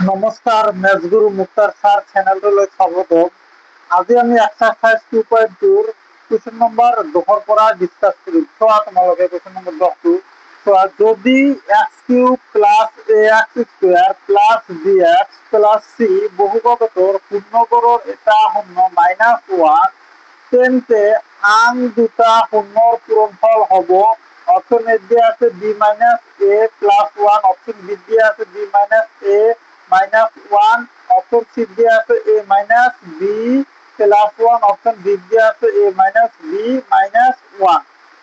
নমস্কাৰ, মেথছগুৰু মুক্তাৰ ছাৰ চেনেলটোলৈ স্বাগতম। আজি আমি এক্সাৰচাইজ 2.2 কুৱেশ্যন নম্বৰ 10 পৰা ডিছকাছ কৰিম। চোৱা তোমালোকে কুৱেশ্যন নম্বৰ 10টো চোৱা, যদি x³ plus ax square plus bx plus c বহুপদটোৰ পূৰ্ণবৰ্গৰ এটা শূন্য -1 তেন্তে আন দুটা শূন্যৰ পূৰণফল হ'ব। অপশ্যন এ দিয়া আছে b - a plus 1, option B দিয়া আছে b - a -1, অপশ্যন সি দিয়া আছে a - b plus 1, option D দিয়া আছে a - b -1।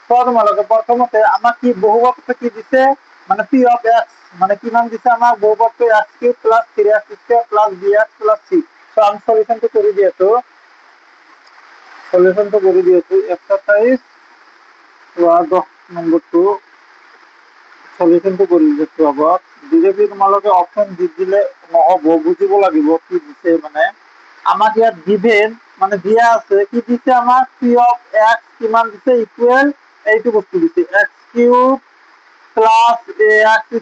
তো তোমালোকে প্রথমতে আমাক কি বহুপদটো কি দিছে, মানে p অফ x মানে কিমান দিছে আমাক বহুপদটো x³ plus 3x² plus bx plus c। তো আমি সলিউশনটো কৰি দি আছো, এক্সাৰসাইজ 10 নম্বৰটো সলিউশনটো কৰি দিছো। আগত ডিরেক্টলি তোমালোকে অপশন দি দিলে নহব, বুঝিব লাগিব কি দিছে। মানে আমাক ইয়াত গিভেন মানে দিয়া আছে কি দিছে, আমাক p অফ x কিমান দিছে ইকুয়াল এইটো বস্তু দিছে x³ plus ax²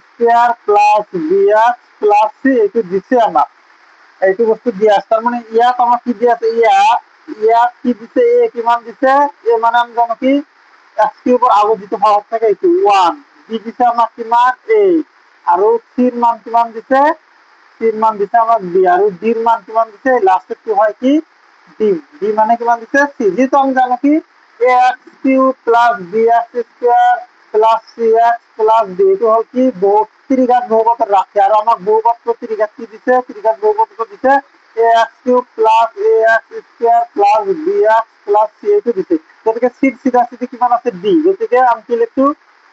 plus bx plus c এইটো দিছে আমাক, এইটো বস্তু দিয়া আছে। তার মানে ইয়াত আমাক কি দিয়া আছে, ইয়াত কি দিছে a কিমান দিছে, a মানে আমি জানো কি x³ আগত যেটো সহজ থাকে এইটো 1, b দিছে আমাক কিমান a, আৰু c ৰ মান কিমান দিছে, c ৰ মান দিছে আমাক b, আৰু d ৰ মান কিমান দিছে লাস্টেরটো হয় কি d, d মানে কিমান দিছে c। যেহেতু আমি জানো কি ax³ plus bx² plus cx plus d এইটো হল কি ত্রিঘাত বহুপদৰ ৰাশি, আৰু আমাক বহুপদটো ত্রিঘাত কি দিছে, ত্রিঘাত বহুপদটো দিছে ax³ plus ax² plus bx plus c এইটো দিছে। গতিকে c ৰ চিধাচিধি কিমান আছে d, গতিকে আমি কি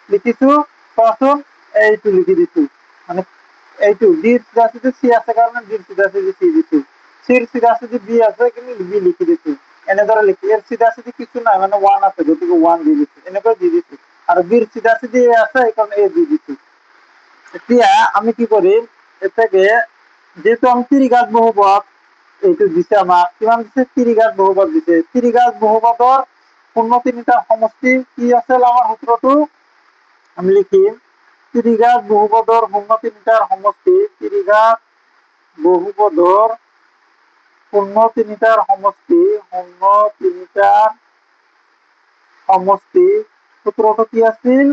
লিখিছো চোৱাচোন, এইটো লিখি দিছো, মানে এইটো d ৰ চিধাচিধি c আছে কাৰণে d ৰ চিধাচিধি c দিছো, c ৰ চিধাচিধি b আছে কিন্তু b লিখি দিছো। এনেদৰে লিখি এর চিধাচিধি কিছু নাই, মানে 1 আছে গতিকে 1 দি দিছো, এনেকৈ দি দিছো। আৰু b ৰ চিধাচিধি a আছে এইকাৰণে a দি দিছো। এতিয়া আমি কি কৰিম, এটাকে যেহেতু আমি ত্রিঘাত বহুপদ এইটো দিছে আমাক, কিমান দিছে ত্রিঘাত বহুপদ দিছে, ত্রিঘাত বহুপদৰ পূৰ্ণ তিনিটাৰ সমষ্টি কি আছিল আমাৰ সূত্ৰটো আমি লিখিম, ত্ৰিঘাত বহুপদৰ পূৰ্ণ তিনিটাৰ সমষ্টি, ত্ৰিঘাত বহুপদৰ পূৰ্ণ তিনিটাৰ সমষ্টি, সূত্ৰটো কি আছিল,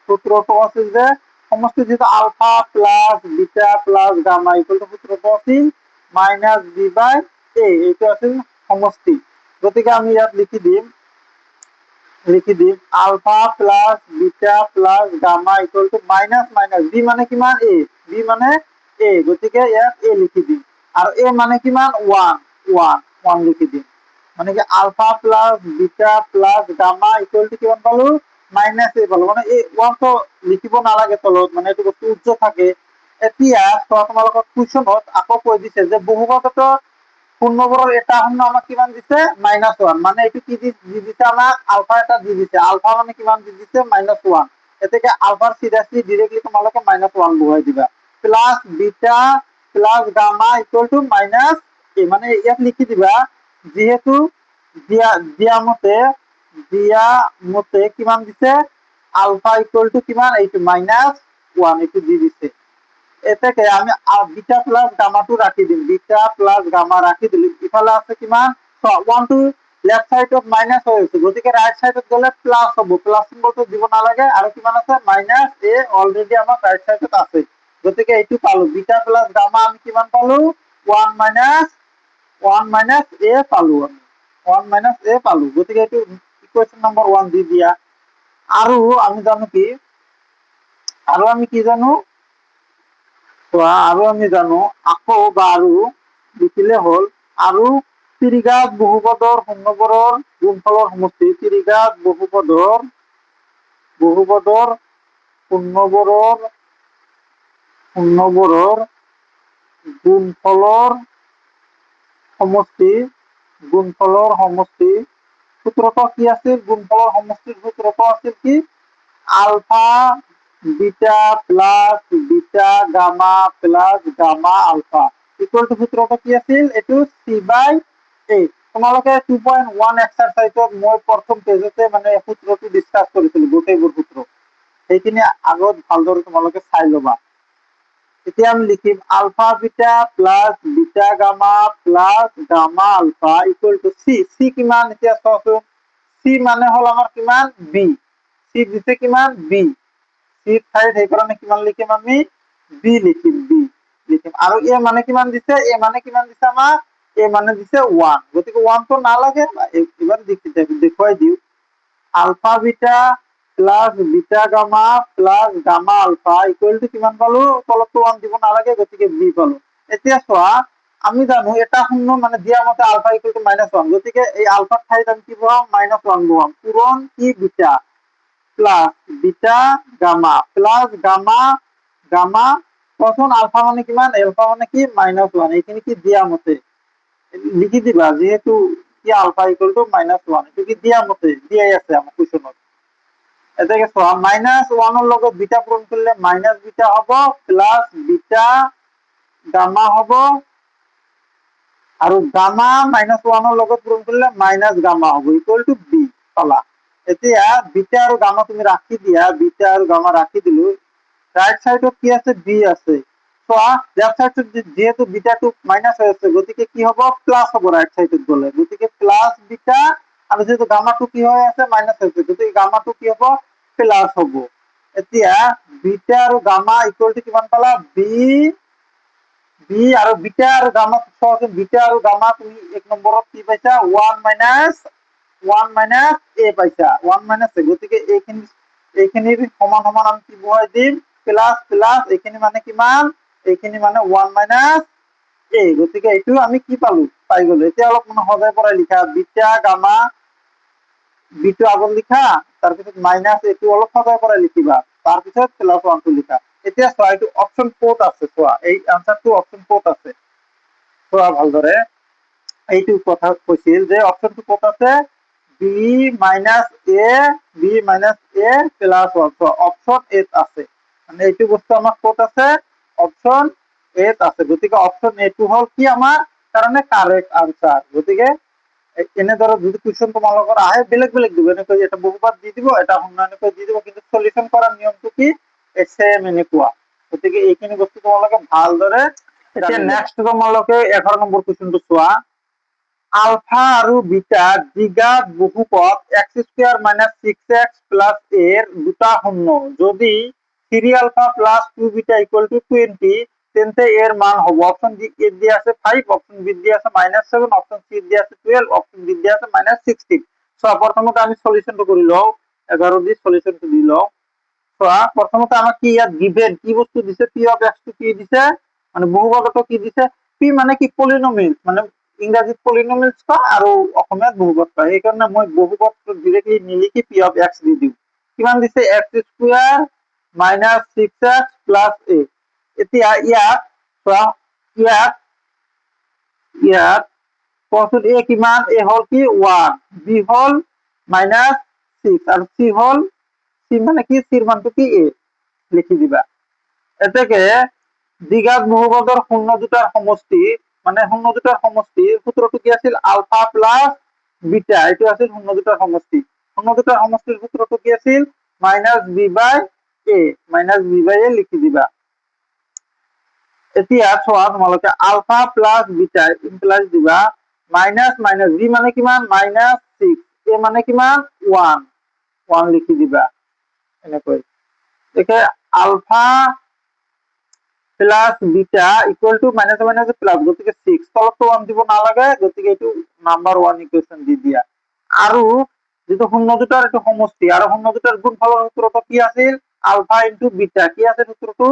সূত্রটো আছিল যে সমষ্টি যেটা alpha plus beta plus gamma equal to সূত্রটো আছিল -b/a, এইটো আছিল সমষ্টি। গতিকে আমি ইয়াত লিখি দিম alpha plus beta plus gamma equal to minus minus b মানে কিমান a, b মানে a, গতিকে ইয়াত a লিখি দিম। আর a মানে কিমান 1 লিখি দিম, মানে কি alpha plus beta plus gamma equal to কিমান পালো মাইনাস a পালো, মানে এই 1 তো লিখিব নালাগে তলত, মানে এইটো বস্তু উজ্জ্ব থাকে। এতিয়া তোমালোকক কুৱেশ্যনত আকৌ কৈ দিছে যে বহুপদটো পূৰ্ণবৰ্গৰ এটা শূন্য আমাক কিমান দিছে -1, মানে এইটো কি দি দিছে আমাক আলফা এটা দি দিছে, আলফা মানে কিমান দি দিছে -1। এতেকে আলফাৰ চিধাচিধি ডিরেক্টলি তোমালোকে -1 বহাই দিবা, plus beta plus gamma equal to -a, মানে ইয়াত লিখি দিবা যেহেতু দিয়া মতে কিমান দিছে আলফা ইকুয়াল টু কিমান এইটো -1 এইটো দি দিছে। এটাকে আমি বিটা প্লাস গামাটো রাখি দিম, বিটা প্লাস গামা রাখি দিলে ইফালে আছে কিমান 1 টু লেফট সাইডত মাইনাস হৈ আছে, গতিকে রাইট সাইডত গলে প্লাস হ'ব, প্লাস সিম্বলটো দিব নালাগে, আৰু কিমান আছে -a অলৰেডি আমাৰ রাইট সাইডত আছে, গতিকে এইটো পালো বিটা প্লাস গামা আমি কিমান পালো 1 - a পালো, আমি 1 - a পালো, গতিকে এইটো ইকুয়েশন নম্বৰ 1 দি দিয়া। আৰু আমি জানো কি, আৰু আমি জানো আকৌ বা আৰু লিখিলে হল, আৰু ত্ৰিঘাত বহুপদৰ শূন্যবোৰৰ গুণফলৰ সমষ্টি, ত্ৰিঘাত বহুপদৰ শূন্যবোৰৰ গুণফলৰ সমষ্টি সূত্ৰটো কি আছিল, গুণফলৰ সমষ্টিৰ সূত্রটো আছিল কি alpha beta plus beta gamma plus gamma alpha equal to সূত্রটো কি আছিল, এইটো c/a। তোমালোকে 2.1 এক্সারসাইজত মই প্ৰথম পেজতে মানে সূত্ৰটো ডিসকাস কৰিছিলো, গোটেইবোৰ সূত্ৰ, সেইখিনি আগত ভালদৰে তোমালোকে চাই লবা। এতিয়া আমি লিখিম alpha beta plus beta gamma plus gamma alpha equal to C. C কিমান এতিয়া চাওচোন, সি মানে হল আমাৰ কিমান বি, সি দিছে কিমান বি, সি ঠাইত সেইকাৰণে কিমান লিখিম আমি বি লিখিম, বি লিখিম। আৰু এ মানে কিমান দিছে, এ মানে কিমান দিছে আমাক, এ মানে দিছে 1, গতিকে 1 তো নালাগে, এবাৰ দেখুৱাই দিও। Alpha beta plus beta gamma plus gamma alpha equal to কিমান পালো, তলতো 1 দিব নালাগে, গতিকে বি পালো। এতিয়া চোৱা আমি জানো এটা শূন্য মানে দিয়া মতে আলফা ইকুয়াল টু -1, গতিকে এই আলফাৰ ঠাইত আমি কি বহাম -1 বহাম, পূৰণ কি beta plus beta gamma plus gamma gamma কখন আলফা মানে কিমান, আলফা মানে কি -1, এইখিনি কি দিয়া মতে লিখি দিবা, যেহেতু কি আলফা ইকুয়াল টু -1, এটো কি দিয়া মতে দিয়াই আছে আমাৰ কোৱেশ্চনত। এটাকে চোৱা -1 ৰ লগত বিটা পূৰণ কৰিলে মাইনাস বিটা হ'ব প্লাস বিটা গামা হ'ব, আৰু গামা -1 ৰ লগত পূৰণ কৰিলে মাইনাস গামা হ'ব ইকুয়াল টু বি পালা। এতিয়া বিটা আৰু গামা তুমি ৰাখি দিয়া, বিটা আৰু গামা ৰাখি দিলো, ৰাইট সাইডত কি আছে বি আছে, চোৱা লেফট সাইডত যেহেতু বিটাটো মাইনাস হৈ আছে গতিকে কি হ'ব প্লাস হ'ব রাইট সাইডত গলে, গতিকে প্লাস বিটা, আৰু যেহেতু গামাটো কি হৈ আছে মাইনাস হৈছে গতিকে গামাটো কি হ'ব প্লাস হ'ব। এতিয়া বিটা আৰু গামা ইকুয়াল টু কিমান পালা বি, বি আৰু বিটা আৰু গামা চোৱাচোন, বিটা আৰু গামা তুমি এক নম্বৰত কি পাইছা 1 মাইনাস এ পাইছা, 1 মাইনাস এ, গতিকে এইখিনিৰ সমান সমান আমি কি বহাই দিম প্লাস প্লাস, এইখিনি মানে কিমান, এইখিনি মানে 1 মাইনাস এ, গতিকে এইটো আমি কি পালো পাই গলো। এতিয়া অলপ মানে সজাই পৰাই লিখা, বিটা গামা বিটো আগত লিখা, তাৰপিছত মাইনাস এইটো অলপ সজাই পৰাই লিখিবা, তাৰপিছত প্লাস 1 টো লিখা। এতিয়া চোৱা এইটো অপশন ক'ত আছে, চোৱা এই আনসাৰটো অপশন ক'ত আছে, চোৱা ভালদৰে, এইটো কথা কৈছিল যে অপশনটো ক'ত আছে, বি মাইনাস এ প্লাস 1, অপশন এত আছে, মানে এইটো বস্তু আমাৰ ক'ত আছে অপশন এত আছে, গতিকে অপশন এটো হল কি আমাৰ কাৰণে কাৰেক্ট আনসাৰ। গতিকে এনেদৰে যদি কুৱেশন তোমালোকৰ আহে বেলেগ বেলেগ দিব, এনেকৈ এটা বহুপদ দি দিব, এটা শূন্য এনেকৈ দি দিব, কিন্তু সলিউশন কৰাৰ নিয়মটো কি সেম এনেকুৱা। গতিকে এইখিনি বস্তু তোমালোকে ভালদৰে, এতিয়া নেক্সট তোমালোকে 11 নম্বৰ কুৱেশনটো চোৱা, আলফা আৰু বিটা দ্বিঘাত বহুপদ x² - 6x + a এর দুটা শূন্য, যদি 3 alpha plus 2 beta equal to 20, তেন্তে এর মান হবে, অপশন এ দিয়ে আছে 5, অপশন বি দিয়ে আছে -7, অপশন সি দিয়ে আছে 12, অপশন ডি দিয়ে আছে -16। সো প্রথমত আমি সলিউশনটো কৰি লও, 11 দি সলিউশনটো দি লও। চোৱা প্ৰথমতে আমাক কি ইয়াত গিভেন কি বস্তু দিছে, পি অফ এক্স টু কি দিছে, মানে বহুপদটো কি দিছে, পি মানে কি পলিনোমিয়েল, মানে ইংৰাজীত পলিনোমিয়েলছ কয় আৰু অসমীয়াত বহুপদ কয়, সেইকাৰণে মই বহুপদটো ডিৰেক্টলি নিলিখি পি অফ এক্স দি দিওঁ। কিমান দিছে x² - 6x + a। এতিয়া ইয়াত চোৱা, ইয়াত কোৱাচোন এ কিমান, এ হল কি 1, বি হল -6 আৰু সি হল, সি মানে কি সিৰ মানটো কি এ লিখি দিবা। এতেকে দ্বিঘাত বহুপদৰ শূন্য দুটাৰ সমষ্টি, মানে শূন্য দুটাৰ সমষ্টি সূত্ৰটো কি আছিল আলফা প্লাস বিটা, এইটো আছিল শূন্য দুটাৰ সমষ্টি, শূন্য দুটাৰ সমষ্টিৰ সূত্ৰটো কি আছিল -b/a লিখি দিবা। এতিয়া চোৱা তোমালোকে আলফা প্লাস বিটা ইমপ্লাইজ দিবা মাইনাস মাইনাস, বি মানে কিমান -6, এ মানে কিমান 1 লিখি দিবা এনেকৈ। দেখে alpha plus beta equal to minus minus plus, গতিকে 6, তলতো 1 দিব নালাগে, গতিকে এইটো নাম্বার 1 ইকুয়েশন দি দিয়া। আৰু যেটো শূন্য দুটাৰ এটো সমষ্টি, আৰু শূন্য দুটাৰ গুণফলৰ সূত্ৰটো কি আছিল আলফা ইনটু বিটা, কি আছে সূত্ৰটো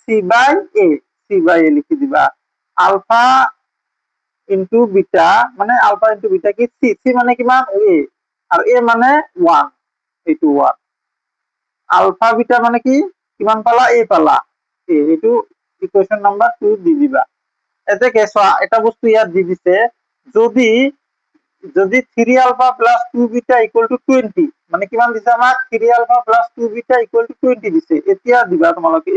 c/a লিখি দিবা। আলফা ইনটু বিটা মানে আলফা ইনটু বিটা কি c মানে কিমান a, আৰু a মানে 1, এইটো 1, আলফা বিটা মানে কি কিমান পালা a পালা, এইটো ইকুয়েশন নাম্বার 2 দি দিবা। এতে চোৱা এটা বস্তু ইয়াত দি দিছে, যদি 3 alpha plus 2 beta equal to 20, মানে কিমান দিছে আমাক 3 alpha plus 2 beta equal to 20 দিছে। এতিয়া দিবা তোমালোকে,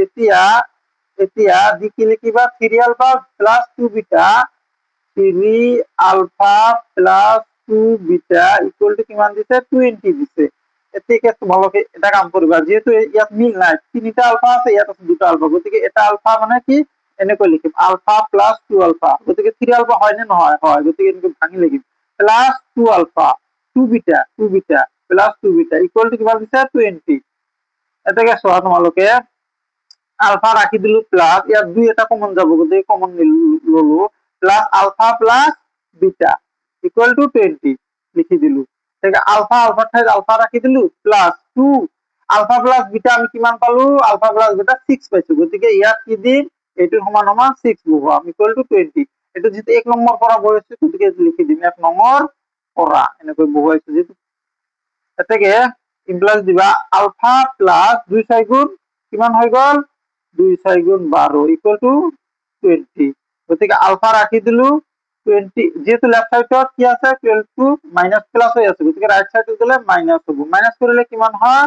এতিয়া দি কি লিখিবা 3 alpha plus 2 beta, 3 alpha plus 2 beta equal to কিমান দিছে 20 দিছে। এতেকে তোমালোকে এটা কাম কৰিবা, যেহেতু ইয়াত মিল নাই, তিনিটা আলফা আছে, ইয়াত আছে দুটা আলফা, গতিকে এটা আলফা মানে কি এনেকৈ লিখিম আলফা প্লাস 2 আলফা, গতিকে 3 আলফা হয় নে নহয়, হয়, গতিকে এনেকৈ ভাঙি লিখিম plus 2 alpha 2 beta plus 2 beta equal to কিমান দিছে 20। এটাকে চোৱা তোমালোকে আলফা রাখি দিলো প্লাস, ইয়াত 2 এটা কমন যাব, গতিকে কমন ললো plus alpha plus beta equal to 20 লিখি দিলো। তাহলে আলফা আলফা ঠাইত আলফা রাখি দিলো প্লাস 2 আলফা প্লাস বিটা আমি কিমান পালো, আলফা প্লাস বিটা 6 পাইছো, গতিকে ইয়াত কি দিম এইটোৰ সমান সমান 6 বহুৱাম ইকুয়াল টু 20। এটো যেটো 1 নম্বৰ পৰা বহাইছো, গতিকে লিখি দিম 1 নম্বৰ পৰা এনেকৈ বহুৱাইছো, যেটো এটাকে ইমপ্লাস দিবা আলফা প্লাস 2 6 গুণ কিমান হৈ গল 2 6 গুণ 12 ইকুয়াল টু 20। গতিকে আলফা রাখি দিলো 20, যেহেতু লেফট সাইডত কি আছে 12 টু মাইনাস প্লাস হয়ে আছে, গতিকে রাইট সাইডে গেলে মাইনাস হবো, মাইনাস করলে কিমান হয়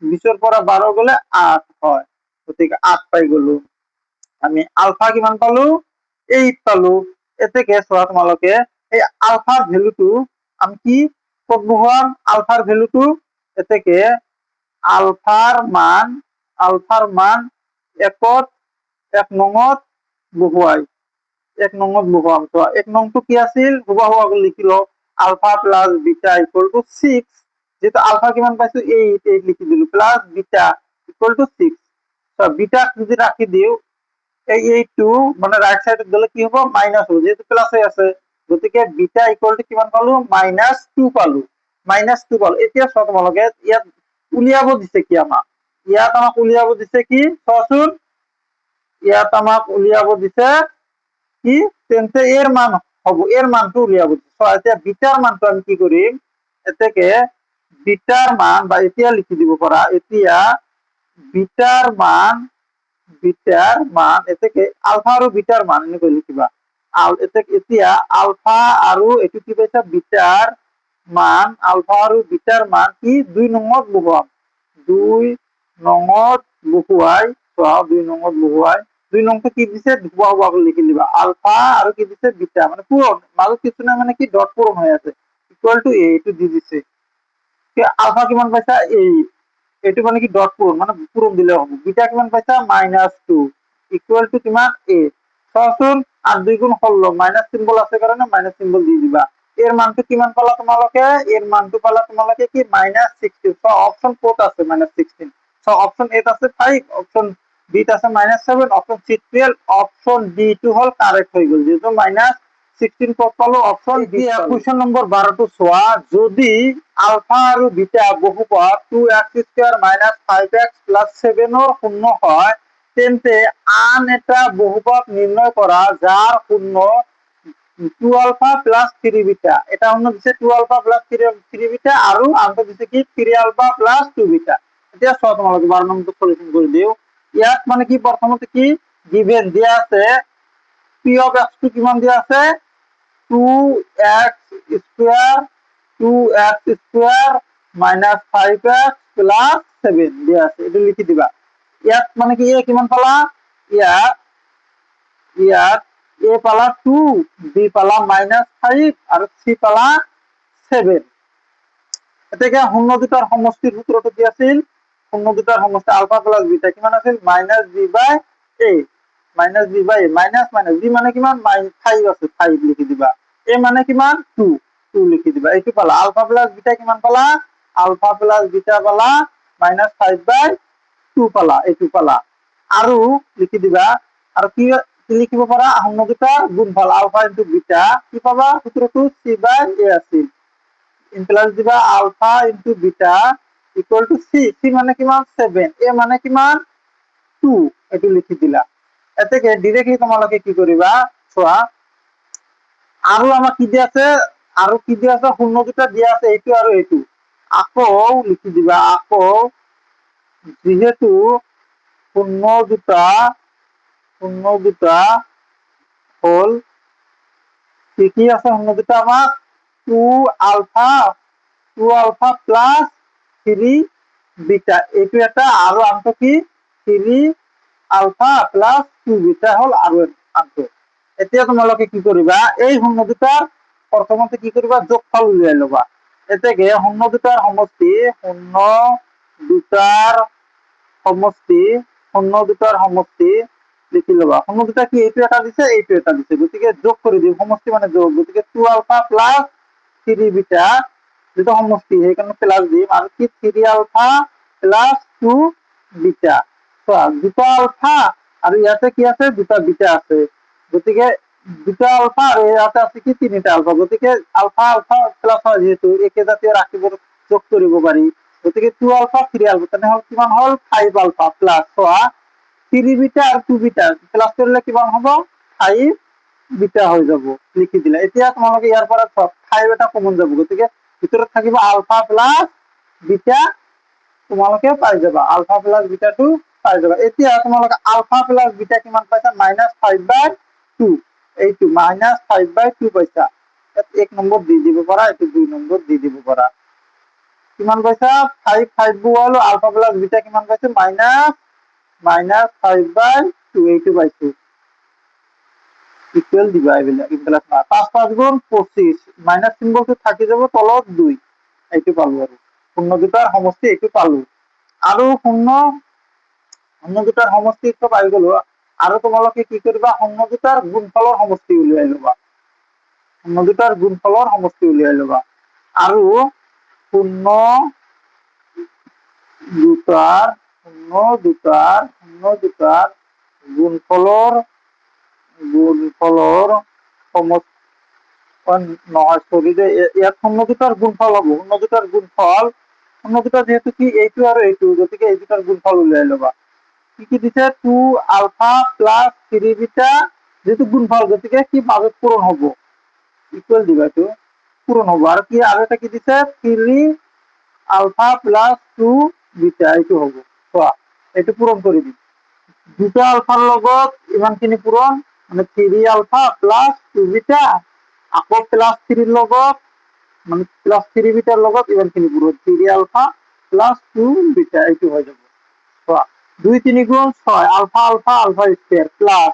20 এর পৰা 12 গেলে 8 হয়, গতিকে 8 পাই গলো। আমি আলফা কিমান পালো 8 পালো। এতেকে চোৱা তোমালোকে এই আলফাৰ ভ্যালুটো আমি কি কত বহুৱাম, আলফাৰ ভ্যালুটো এতেকে আলফাৰ মান একত 1 নঙত বহুৱাই 1 নঙত বহুৱাম। তো 1 নংটো কি আছিল হুবাহুবা লিখি লও alpha plus beta equal to 6, যেহেতু আলফা কিমান পাইছো 8 লিখি দিলো প্লাস বিটা ইকুয়াল টু 6। তো বিটা যদি রাখি দিও এই 8 মানে রাইট সাইডে গেলে কি হবে মাইনাস হবে, যেহেতু প্লাস হয়ে আছে, গতিকে বিটা ইকুয়াল টু কিমান পালো -2 পালো, -2 পালো। এতিয়া চোৱা তোমালোকে ইয়াত উলিয়াব দিছে কি আমাক, ইয়াত আমাক উলিয়াব দিছে কি চোৱাচোন, ইয়াত আমাক উলিয়াব দিছে কি তেন্তে এৰ মান হবো, এৰ মানটো উলিয়াব দিছে। সো এতিয়া বিটাৰ মানটো আমি কি কৰিম, এতেকে বিটাৰ মান বা এতিয়া লিখি দিব পাৰা, এতিয়া বিটাৰ মান এতেকে আলফা আৰু বিটাৰ মান এনেকৈ লিখিবা, এতিয়া আলফা আৰু এটো কি পাইছা বিটাৰ মান, আলফা আৰু বিটাৰ মান কি 2 নঙত বহুৱাম, 2 নঙত বহুৱাই চোৱা 2 নঙত বহুৱাই 2 নংটো কি দিছে হুবাহুবা লিখি দিবা আলফা আৰু কি দিছে বিটা, মানে পূরণ মাজত কিছু না মানে কি ডট পূরণ হৈ আছে ইকুয়াল টু এ, এটো দি দিছে আলফা কিমান পাইছা 8, এটো মানে কি ডট পূরণ মানে পূরণ দিলে হ'ব, বিটা কিমান পাইছা -2 ইকুয়াল টু কিমান 8। সচোন 8 2 গুণ 16 মাইনাস সিম্বল আছে কারণে মাইনাস সিম্বল দি দিবা। এর মানটো কিমান পালা তোমালোকে, এর মানটো পালা তোমালোকে কি -16। সো অপশন কোড আছে -16, সো অপশন এ আছে 5, অপশন বি আছে -7, অপশন সি 12, অপশন ডি টু হল কারেক্ট হয়ে গেল, যেহেতু -16 কোড পালো অপশন ডি। কোশ্চেন নম্বর 12 টু সোয়া, যদি আলফা আর বিটা বহুপদ 2x² - 5x + 7 এর শূন্য হয়, তেন্তে আন এটা বহুপদ নির্ণয় করা যার শূন্য 2 আলফা প্লাস 3 বিটা, এটা অন্য দিছে 2 আলফা প্লাস 3 বিটা আর আনটো দিছে কি 3 আলফা প্লাস 2 বিটা। এতিয়া সব তোমালোকে 12 নম্বর সলিউশন করে দিও। ইয়াত মানে কি প্রথমত কি গিভেন দিয়া আছে p অফ x2 কিমান দিয়া আছে 2x স্কয়ার 5x প্লাস 7 দিয়া আছে, এটা লিখি দিবা। ইয়াত মানে কি এ কিমান পালা, ইয়াত এ পালা 2, বি পালা -5 আর সি পালা 7। এটাকে শূন্য দুটার সমষ্টির সূত্রটো কি আছিল, শূন্য দুটার সমষ্টি আলফা প্লাস বিটা কিমান আছিল -b/a, -b/a minus minus B মানে কিমান 5 আছে 5 লিখি দিবা, এ মানে কিমান 2 লিখি দিবা। এইটো পালা আলফা প্লাস বিটা কিমান পালা, আলফা প্লাস বিটা পালা -5/2 পালা, এইটো পালা। আৰু লিখি দিবা আৰু কি লিখিব পাৰা শূন্য দুটাৰ গুণফল আলফা ইনটু বিটা কি পাবা সূত্রটো c/a আছিল, ইনপ্লাস দিবা alpha into beta equal to C, C মানে কিমান 7, এ মানে কিমান 2, এটো লিখি দিলা। এতেকে ডাইরেক্টলি তোমালোকে কি কৰিবা চোৱা, আৰু আমাক কি দিয়া আছে, আৰু কি দিয়া আছে শূন্য দুটা দিয়া আছে এইটো আৰু এইটো, আকৌ লিখি দিবা, আকৌ যেহেতু শূন্য দুটা হল কি আছে শূন্য দুটা আমাক 2 আলফা প্লাস 3 বিটা, এইটো এটা আৰু আনটো কি 3 আলফা প্লাস 2 বিটা হল আৰু আনটো। এতিয়া তোমালোকে কি কৰিবা এই শূন্য দুটা প্ৰথমতে কি কৰিবা যোগফল উলিয়াই লবা, এতেকে শূন্য দুটার সমষ্টি শূন্য দুটার সমষ্টি লিখি লবা। শূন্য দুটা কি এইটো এটা দিছে এইটো এটা দিছে, গতিকে যোগ কৰি দিম, সমষ্টি মানে যোগ, গতিকে 2 আলফা প্লাস 3 বিটা যেটা সমষ্টি সেইকাৰণে প্লাস দিম, আৰু কি 3 আলফা প্লাস 2 বিটা। দুটা আলফা আৰু ইয়াতে কি আছে দুটা বিটা আছে, গতিকে দুটা আলফা আৰু ইয়াতে আছে কি তিনিটা আলফা, গতিকে আলফা আলফা প্লাস হয় যেহেতু একেজাতীয় ৰাশিবোৰ যোগ কৰিব পাৰি, গতিকে 2 আলফা 3 আলফা তেনেহ'লে কিমান হ'ল 5 আলফা প্লাস 3 বিটা আৰু 2 বিটা প্লাস কৰিলে কিমান হ'ব 5 বিটা হৈ যাব, লিখি দিলা। এতিয়া তোমালোকে ইয়াৰ পৰা 5 এটা কমন যাব, গতিকে ভিতৰত থাকিব আলফা প্লাস বিটা, তোমালোকে পাই যাবা আলফা প্লাস বিটাটো পাই যাবা। এতিয়া তোমালোকে আলফা প্লাস বিটা কিমান পাইছা -5/2, এইটো -5/2 পাইছা, ইয়াত 1 নম্বৰ দি দিব পাৰা, এইটো 2 নম্বৰ দি দিব পাৰা। কিমান পাইছা 5 গুৱালো আলফা প্লাস বিটা কিমান পাইছো -5/2 এইটো পাইছো, ইকুয়াল দিবা এইবিলাক ইনপ্লাস না 5 5 গুণ 25, মাইনাস সিম্বলটো থাকি যাব তলত 2, এইটো পালো আৰু শূন্য দুটাৰ সমষ্টি এইটো পালো। আৰু শূন্য দুটাৰ সমষ্টি তো পাই গলো, আৰু তোমালোকে কি কৰিবা শূন্য দুটাৰ গুণফলৰ সমষ্টি উলিয়াই লবা, শূন্য দুটাৰ গুণফলৰ সমষ্টি উলিয়াই লবা। আৰু শূন্য দুটাৰ গুণফলৰ সমষ্টি নহয়, সৰি যে ইয়াত শূন্য দুটাৰ গুণফল হ'ব, শূন্য দুটাৰ গুণফল, শূন্য দুটা যেহেতু কি এইটো আৰু এইটো, গতিকে এই দুটাৰ গুণফল উলিয়াই লবা। কি দিছে 2 আলফা প্লাস 3 বিটা, যেহেতু গুণফল গতিকে কি মাজত পূরণ হ'ব, ইকুয়াল দিবা, এইটো পূরণ হ'ব। আৰু কি আৰু এটা কি দিছে 3 আলফা প্লাস 2 বিটা, এইটো হ'ব। চোৱা এইটো পূৰণ কৰি দিম, দুটা আলফাৰ লগত ইমানখিনি পূরণ, মানে 3 আলফা প্লাস 2 বিটা, আকৌ প্লাস 3 লগত মানে প্লাস 3 বিটাৰ লগত ইমানখিনি পূৰণ, 3 আলফা প্লাস 2 বিটা, এইটো হৈ যাব। চোৱা 2 3 গুণ 6 আলফা আলফা আলফা স্কয়ার প্লাস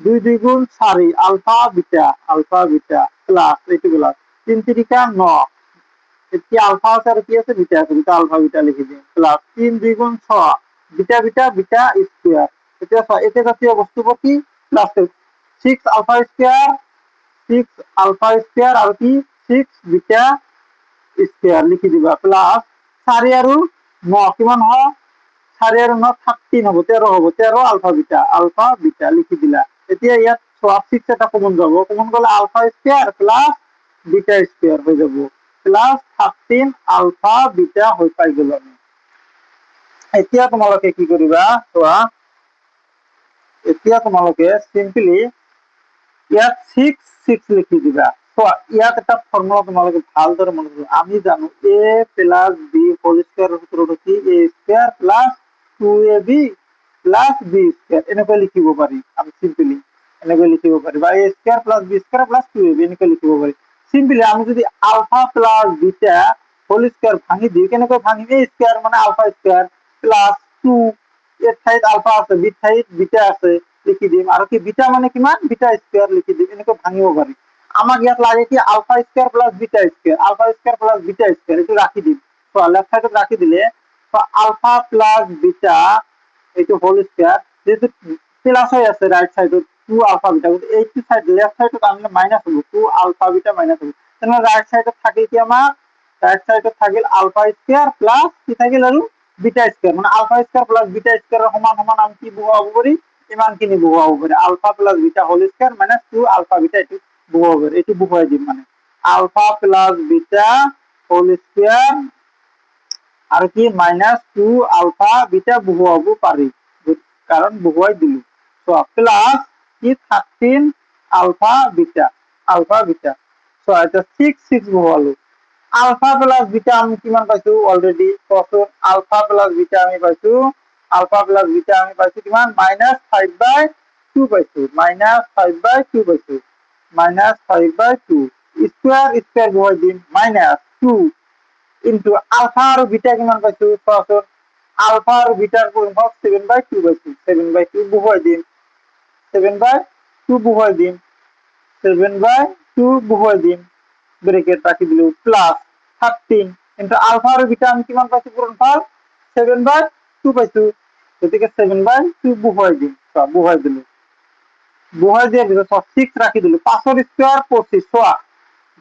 2 2 গুণ 4 আলফা বিটা প্লাস এইটো প্লাস 3 3 কা 9, এতিয়া আলফা আছে আৰু কি আছে বিটা আছে, দুটা আলফা বিটা লিখি দিম, প্লাস 3 2 গুণ 6 বিটা বিটা বিটা স্কয়ার। এতিয়া চোৱা একে জাতীয় বস্তুবোৰ কি প্লাস 6 আলফা স্কয়াৰ আৰু কি 6 বিটা স্কয়াৰ লিখি দিবা, প্লাস 4 আৰু 9 কিমান হয় 4 আৰু 9 13 হ'ব, 13 হ'ব, 13 আলফা বিটা লিখি দিলা। এতিয়া ইয়াত চোৱা 6 এটা কমন যাব, কমন গলে alpha square plus beta square হৈ যাব, প্লাস 13 আলফা বিটা হৈ পাই গ'ল আমি। এতিয়া তোমালোকে কি কৰিবা চোৱা, এতিয়া তোমালোকে সিম্পলি ইয়াত 6 6 লিখি দিবা। চোৱা ইয়াত এটা ফৰ্মুলা তোমালোকে ভালদৰে মনত ৰাখিবা, আমি জানো a প্লাস b হোল স্কয়াৰৰ সূত্ৰটো কি a square plus 2ab plus b square, এনেকৈ লিখিব পাৰি। আমি সিম্পলি এনেকৈ লিখিব পাৰি, বা a square plus b square plus 2ab এনেকৈ লিখিব পাৰি। সিম্পলি আমি যদি alpha plus beta whole square ভাঙি দিই, কেনেকৈ ভাঙিম, a স্কয়ার মানে আলফা স্কয়ার প্লাস 2, এর ঠাইত আলফা আছে বি ঠাইত বিটা আছে লিখি দিম, আৰু কি বিটা মানে কিমান বিটা স্কয়াৰ লিখি দিম, এনেকৈ ভাঙিব পাৰি। আমাক ইয়াত লাগে কি alpha square plus beta square, এইটো রাখি দিম। তো লেফট সাইডত রাখি দিলে আলফা প্লাস বিটা এইটো হোল স্কয়ার, যেহেতু প্লাস হৈ আছে রাইট সাইডত 2 আলফা বিটা, এইটো সাইড লেফট সাইডত আনলে মাইনাস হ'ব, 2 আলফা বিটা মাইনাস হ'ব, তেনেহ'লে রাইট সাইডত থাকিল কি আমাৰ ৰাইট সাইডত থাকিল আলফা স্কয়াৰ প্লাস কি থাকিল আৰু বিটা স্কয়াৰ, মানে আলফা স্কয়াৰ প্লাস বিটা স্কয়াৰৰ সমান সমান আমি কি বহুৱাব পাৰি, ইমানখিনি বহুৱাব পাৰি, alpha plus beta whole square minus 2 alpha beta, এইটো বহুৱাব পাৰি, এইটো বহুৱাই দিম, মানে alpha plus beta whole square আৰু কি মাইনাস 2 আলফা বিটা বহুৱাব পাৰি, কাৰণ বহুৱাই দিলো। সো প্লাস কি 13 আলফা বিটা সো এটা 6 6 বহুৱালো, আলফা প্লাস বিটা আমি কিমান পাইছো অলরেডি কত, আলফা প্লাস বিটা আমি পাইছো কিমান -5/2 পাইছো, -5/2 পাইছো, -5/2 স্কয়ার স্কয়ার বহুৱাই দিম, -2 ইনটু আলফা আৰু বিটা কিমান পাইছো চোৱাচোন, আলফা আৰু বিটাৰ গুণফল 7/2 পাইছো, 7/2 বহুৱাই দিম, 7/2 বহুৱাই দিম, 7/2 বহুৱাই দিম, ব্ৰেকেট ৰাখি দিলো, প্লাস 13 কিন্তু আলফা আৰু বিটা আমি কিমান পাইছো পূৰণফল 7/2 পাইছো গতিকে 7/2 বহুৱাই দিম বহুৱাই দিলো বহুৱাই দিয়াৰ পিছত 6 ৰাখি দিলো 5 ৰ স্কয়াৰ 25 চোৱা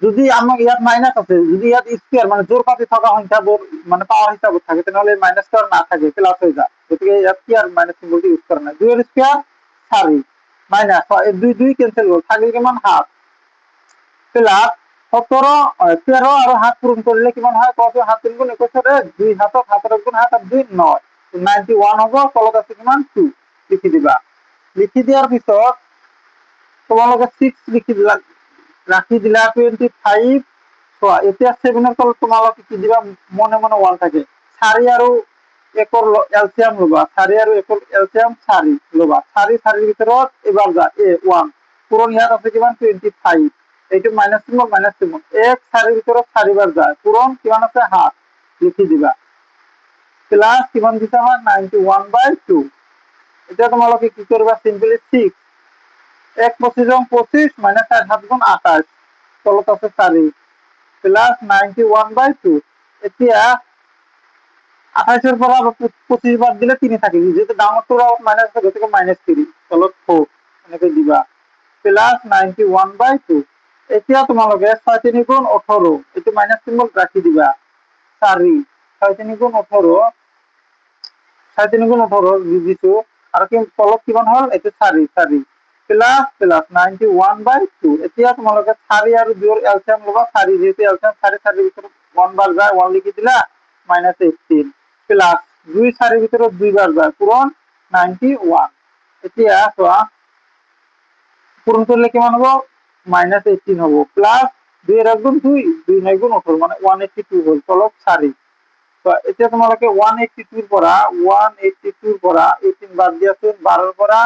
যদি আমাক ইয়াত মাইনাস আছে যদি ইয়াত স্কয়াৰ মানে জোৰ পাতি থকা সংখ্যাবোৰ মানে পাওয়ার হিসাবত থাকে তেনেহলে মাইনাস স্কয়ার না থাকে প্লাস হৈ যায় গতিকে ইয়াত কি আর মাইনাস সিম্বলটো ইউজ কৰা নাই 2 ৰ স্কয়ার 4 মাইনাস 2 2 ক্যান্সেল হ'ল থাকিল কিমান 7 প্লাস 17 13 আৰু 7 পূৰণ কৰিলে কিমান হয় কত 7 3 গুণ 21 2 7 7 গুণ 7 2 9 91 হ'ব তলত আছে কিমান 2 লিখি দিবা লিখি দিয়াৰ পিছত তোমালোকে 6 লিখি দিলা ৰাখি দিলা 25 চোৱা এতিয়া 7 ৰ তলত তোমালোকে কি দিবা মনে মনে 1 থাকে 4 আৰু 1 ৰ এলসিয়াম লবা 4 আৰু 1 ৰ এলসিয়াম 4 লবা 4 4 ৰ ভিতৰত এবাৰ যা এ 1 পূৰণ ইয়াত আছে কিমান 25 এইটো মাইনাস চিম্বল 1 4 ৰ ভিতৰত 4 বাৰ যায় পূৰণ কিমান আছে 7 লিখি দিবা প্লাস কিমান দিছা হয় 91/2 এতিয়া তোমালোকে কি কৰিবা সিম্পলি 6 1 25 25 মাইনাস 7 গুণ 28 তলত আছে 4 প্লাস 91/2 এতিয়া 28 ৰ পৰা 25 বাদ দিলে 3 থাকিব যেহেতু ডাঙৰটোৰ আগত মাইনাস আছে গতিকে -3 তলত 4 এনেকৈ দিবা প্লাস 91/2 এতিয়া তোমালোকে 6 3 গুণ 18 এটো মাইনাস চিম্বল ৰাখি দিবা 4 6 3 গুণ 18 6 3 গুণ 18 দিছো আৰু কি তলত কিমান হল এটো 4 4 প্লাস প্লাস 91/2 এতিয়া তোমালোকে 4 আৰু 2 ৰ এলসিয়াম লবা 4 যেহেতু এলসিয়াম 4 4 ৰ ভিতৰত 1 বাৰ যায় 1 লিখি দিলা -18 প্লাস 2 4 ৰ ভিতৰত 2 বাৰ যায় পূৰণ 91 এতিয়া চোৱা পূৰণ কৰিলে কিমান হ'ব -18 হ'ব প্লাস 2 এর গুণ 2 2 9 গুণ 18 মানে 182 হ'ল তলত 4 তো এতিয়া তোমালোকে 182 ৰ পৰা 18 বাদ দিয়াচোন 12 ৰ পৰা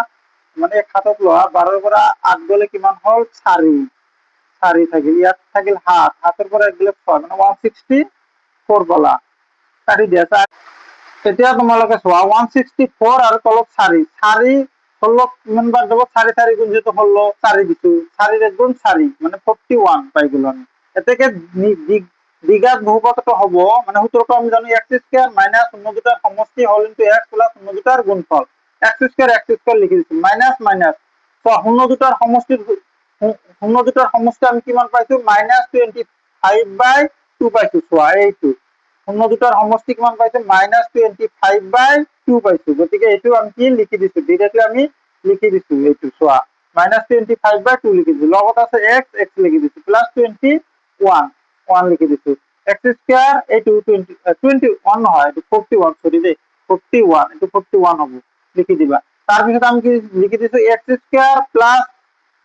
মানে এক হাতত লোৱা 12 ৰ পৰা 8 গলে কিমান হল 4 থাকিল ইয়াত থাকিল 7 ৰ পৰা 1 গলে 6 মানে 164 পালা কাটি দিয়া এতিয়া তোমালোকে চোৱা 164 আৰু তলত 4 তলত কিমান বাৰ যাব 4 4 গুণ যেটো হল 4 দিছো 4 ৰ গুণ 4 মানে 41 পাই গলো আমি এতেকে দ্বিঘাত বহুপদটো হ'ব মানে সূত্ৰটো আমি জানো x স্কয়াৰ মাইনাস শূন্য দুটাৰ সমষ্টি হল ইনটু x প্লাস শূন্য দুটাৰ গুণফল x স্কয়াৰ লিখি দিছো মাইনাস মাইনাস তো শূন্য দুটাৰ সমষ্টি আমি কিমান পাইছো -25/2 পাইছো চোৱা এইটো শূন্য দুটাৰ সমষ্টি কিমান পাইছো -25/2 পাইছো গতিকে এইটো আমি কি লিখি দিছো ডাইৰেক্টলি আমি লিখি দিছো এইটো চোৱা -25/2 লিখি দিছো লগত আছে x x লিখি দিছো প্লাস 21 1 লিখি দিছো x স্কয়ার এইটো 21 নহয় এইটো 41 সরি দে 41 এইটো 41 হ'ব লিখি দিবা তাৰ পিছত আমি কি লিখি দিছো x স্কয়ার প্লাস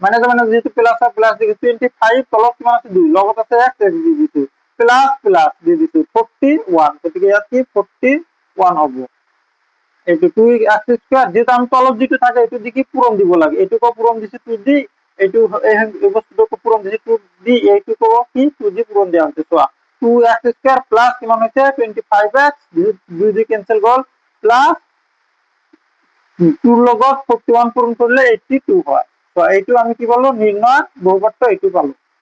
মানে যেটো প্লাস আছে প্লাস দিছো 25 তলত কিমান আছে 2 লগত আছে x x দি দিছো প্লাস প্লাস দি দিছো 41 গতিকে ইয়াত কি 41 হ'ব এইটো 2x স্কয়ার যেটা আমি তলত যেটো থাকে এটো দি কি পূরণ দিব লাগে এটো কো পূরণ দিছি 2 দি এইটো এই বস্তুটো পূরণ দিছি 2 দি এইটো কো কি 2 দি পূরণ দিয়া আছে সোয়া 2x স্কয়ার প্লাস কিমান হইছে 25x 2 দি ক্যান্সেল গল প্লাস 2 লগত 41 পূরণ করলে 82 হয় তো এইটো আমি কি বললো নির্ণয় বহুপদটো এইটো পালো